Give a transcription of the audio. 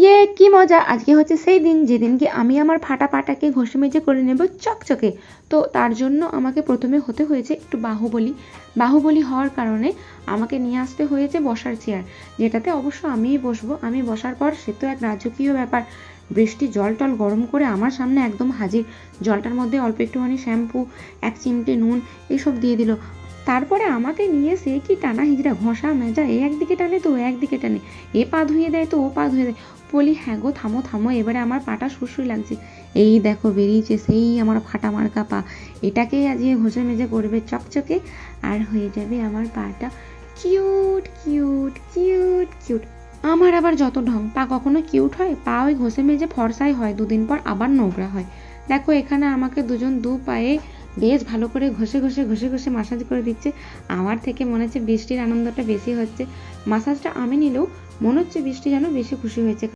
ইয়ে কি মজা! আজকে হচ্ছে সেই দিন যেদিনকে আমি আমার ফাটা পাটাকে ঘষে মেজে করে নেব চকচকে। তো তার জন্য আমাকে প্রথমে হতে হয়েছে একটু বাহুবলী হওয়ার কারণে আমাকে নিয়ে আসতে হয়েছে বসার চেয়ার, যেটাতে অবশ্য আমিই বসবো। আমি বসার পর সে তো এক রাজকীয় ব্যাপার, বৃষ্টি জল টল গরম করে আমার সামনে একদম হাজির। জলটার মধ্যে অল্প একটুখানি শ্যাম্পু, এক চিমটে নুন এসব দিয়ে দিল। তারপরে আমাকে নিয়ে সে কি টানা হিজড়া, ঘষা মেজা, এ একদিকে টানে তো ও একদিকে টানে, এ পা ধুয়ে দেয় তো ও পা ধুয়ে দেয়। বলি হ্যাঁ গো থামো থামো, এবারে আমার পাটা সুরসুরি লাগছে। এই দেখো বেরিয়েছে সেই আমার ফাটা মার্কা পা, এটাকেই আজকে ঘষে মেজে করবে চকচকে, আর হয়ে যাবে আমার পাটা কিউট কিউট কিউট কিউট। আমার আবার যত ঢং, পা কখনো কিউট হয়? পা ওই ঘষে মেজে ফর্সাই হয়, দুদিন পর আবার নোংরা হয়। দেখো এখানে আমাকে দুজন দু পায়ে বেশ ভালো করে ঘষে ঘষে ঘষে ঘষে মাসাজ করে দিচ্ছে। আমার থেকে মনে হচ্ছে বৃষ্টির আনন্দটা বেশি হচ্ছে। মাসাজটা আমি নিলেও মনে হচ্ছে বৃষ্টি যেন বেশি খুশি হয়েছে।